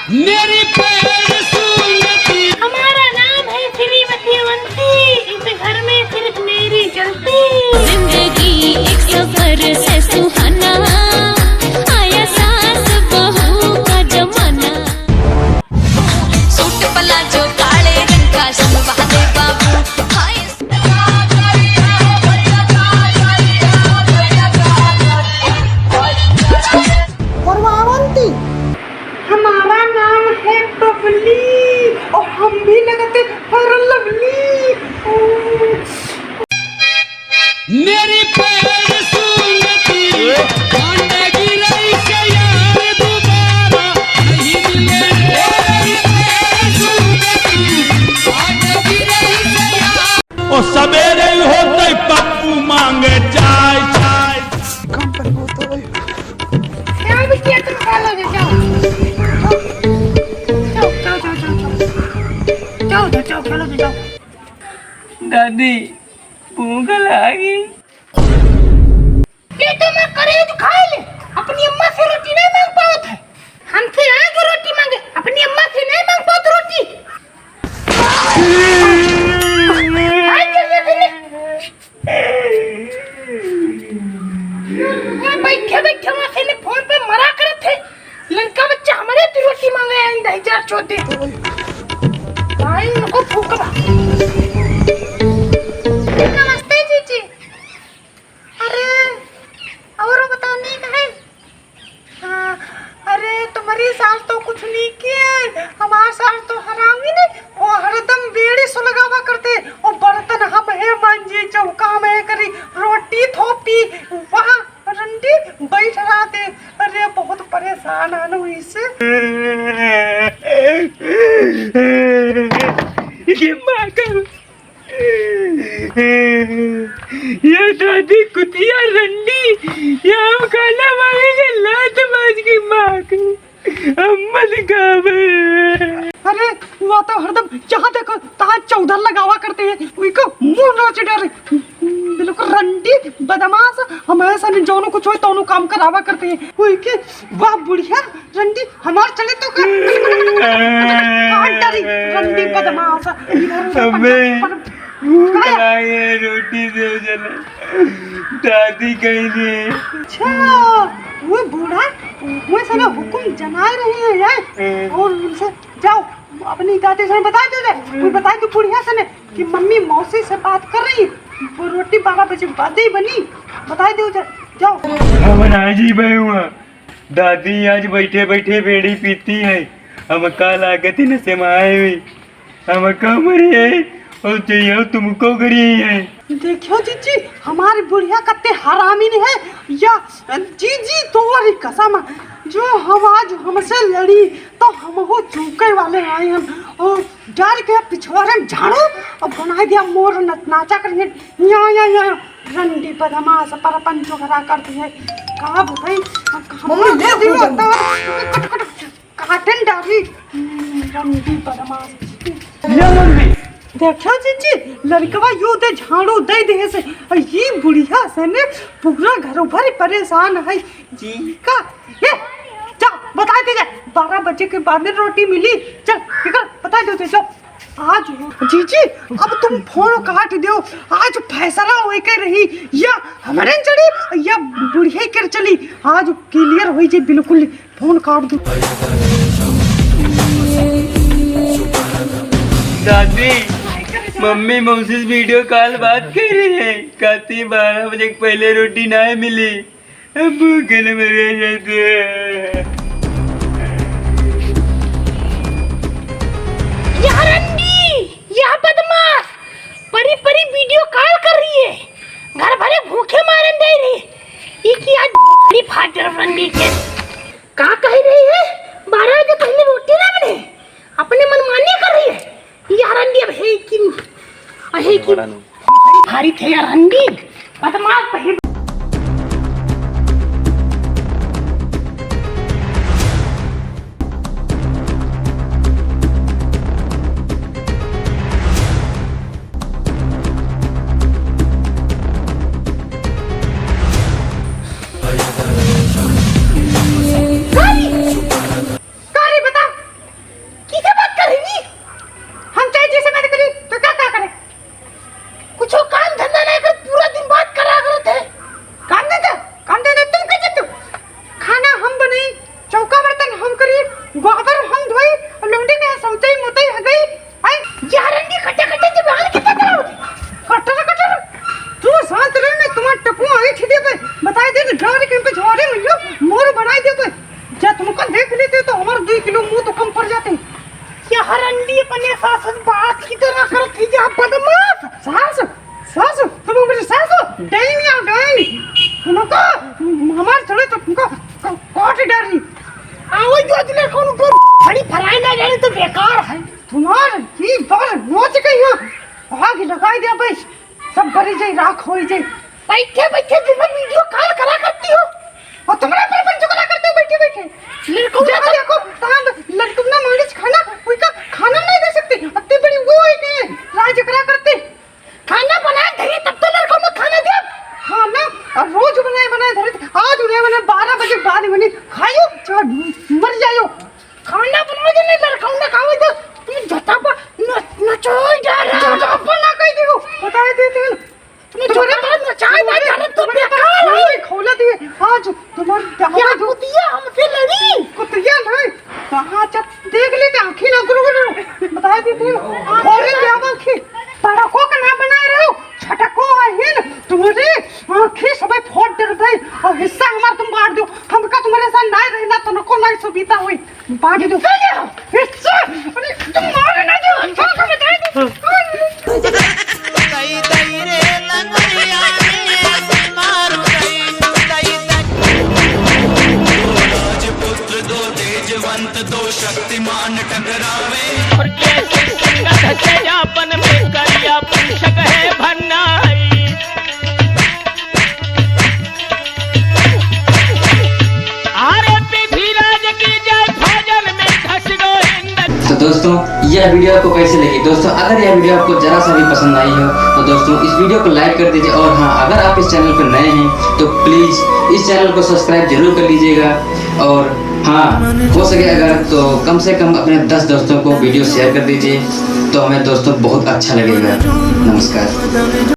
मेरी पैर सुनती। हमारा नाम है श्रीमती अवंती, इस घर में सिर्फ मेरी चलती। जिंदगी एक सफर से सुहाना, आया सास बहू का जमाना। सूट प्लाजो काले रंग का शलवा दे बाबू, हमारा नाम है बबली और हम भी लगते फर लवली। मेरी पैर सुनती। जिंदगी रही से यार दोबारा नहीं मिले। मेरी पैर सुनती। जिंदगी रही से यार। ओ सवेरे होते पप्पू मांगे चाय चाय। कम पर वो तो क्या भी किया तुम खा लो जाओ खेलो जाओ। दादी भूख लगी। ये तो मैं करेज खा ले, अपनी अम्मा से रोटी नहीं मांग पाओ थे। हमसे आए तो रोटी मांगे, अपनी अम्मा से नहीं मांग पाओ तो रोटी। आए जल्दी से बैठे बैठे वहाँ से फोन पे मरा करे थे। लड़का बच्चा हमारे तो रोटी मांगे हैं, दही जार छोटे भाई उनको फूकवा। नमस्ते जीजी। अरे और बताओ नहीं कहे। हाँ, अरे तुम्हारी सास तो कुछ नहीं किए, हमारे सास तो हरामी नहीं। वो हरदम बेड़ी सुलगावा करते और बर्तन हम है मांझी, चौका में करी, रोटी थोपी, वहाँ रंडी बैठ रहते। अरे बहुत परेशान आना हुई से। ये माँ का ये दादी कुतिया रंडी, ये हम खाना मांगेंगे लात माज की माँ को अम्मा दिखावे। अरे वो तो हरदम जहाँ देखो तहाँ चौधर लगावा करते हैं, उनको मुंह नोच डरे। बिल्कुल रंडी बदमाश, हमेशा ने जोनो कुछ होए तोनो काम करावा करते हैं। उनके वाह बुढ़िया रंडी हमार चले तो कहाँ डरी रंडी बदमाश। हमें रोटी दे चले दादी कहीं नहीं। अच्छा वो बूढ़ा वो साला हुक्म जमा रहे हैं यार। और उनसे जाओ अपनी दादी से बता दे, कोई बता दो बुढ़िया से ने कि मम्मी मौसी से बात कर रही है, वो रोटी 12 बजे बाद ही बनी, बता दो जाओ। हम आज ही भाई हुआ दादी आज बैठे बैठे बेड़ी पीती है, हम कल आगत न से माए हुई हम कम रही है और चाहिए तुमको करी है। देखियो जीजी हमारी बुढ़िया कत्ते हरामी है या जीजी तोरी कसम, जो हम आज हमसे लड़ी तो हम हो चूके वाले आए हम और डर के पिछवाड़े झाड़ू और बना दिया मोर नाचा कर या रंडी बदमाश पर पंचो करा करती है। कहा भाई काटन डाली रंडी बदमाश। देखा जीजी लड़कवा यू दे झाड़ू दे दे से और ये बुढ़िया से ने पूरा घर भर परेशान है जी का। ये जा बता दे 12 बजे के बाद में रोटी मिली, चल निकल बता दो चल। आज जीजी अब तुम फोन काट दो, आज फैसला होए के रही या हमारे चढ़ी या बुढ़िया कर चली, आज क्लियर हुई जी बिल्कुल। फोन काट दो दादी मम्मी मौसी से वीडियो कॉल बात कर रही है, कहती 12 बजे पहले रोटी ना मिली, अब भूखे मरे जाते। यह बदमाश परी परी वीडियो कॉल कर रही है, घर भरे भूखे मारन दे रही है। ये की आज बड़ी फाटर रंडी के का कह रही है 12 बजे पहले रोटी ना बने, अपने मनमानी कर रही है। यार रंडी अब है कि बड़ी भारी थे यार रंडी बदमाश पहले। किलो मुंह तो कम पड़ जाते। क्या हरंडी अपने सास बात की तरह करती जा बदमाश। सास सास तुम मेरी सास डैनी आ गई तुमको हमारे चले तो तुमको कोट डरी आओ जो दिले कौन को खड़ी फराई ना जाने तो बेकार है तुम्हार की बार नोच गई हो आग लगाई दे भाई सब भरी जाई राख होई जाई बैठे बैठे तुम वीडियो कॉल करा करती हो और तुम्हारा पर पंच करा करते हो बैठे बैठे लड़कों देखो देखो तान लड़कों ना मालिश खाना कोई का खाना नहीं दे सकती इतनी बड़ी वो है कि राज करा करते खाना बनाए धरी तब तो लड़कों में खाना दे खाना और रोज बनाए धरी आज उन्हें मैंने 12 बजे बाद बनी खायो चाहे मर जायो खाना बनाओ नहीं लड़कों ने खाओ तो तुम जटा पर नचोई जा रहा अपन ना कह दियो बता देते हैं तुम्हारे पास नचाई ना जा रहा तुम बेकार है खोला दिए आज तुम्हारी क्या कुतिया हमसे लड़ी कुतिया नहीं कहां देख लेते आंखें ना करो बता देते हैं खोले क्या आंखें बड़ा को का ना बनाए रहो छोटा को है न तुम्हारे आंखें सब फोड़ दे रही और हिस्सा हमारा तुम बांट दो हमका तुम्हारे साथ नहीं रहना तो नको नहीं सुविधा हुई बांट दो हिस्सा अरे तुम मार ना दो हमको बता दो दई दई रे लंगरिया ने मारू दई राजपुत्र दो तेजवंत दो शक्तिमान टकरावे और कैसे संगत जयापन में करिया पुरुषक है भन्नाई आरे पृथ्वीराज की जय भजन में धस गोविंद। तो दोस्तों यह वीडियो आपको कैसे लगी दोस्तों अगर यह वीडियो आपको जरा सा भी पसंद आई हो तो दोस्तों इस वीडियो को लाइक कर दीजिए और हाँ अगर आप इस चैनल पर नए हैं तो प्लीज़ इस चैनल को सब्सक्राइब जरूर कर लीजिएगा और हाँ हो सके अगर तो कम से कम अपने 10 दोस्तों को वीडियो शेयर कर दीजिए तो हमें दोस्तों बहुत अच्छा लगेगा। नमस्कार।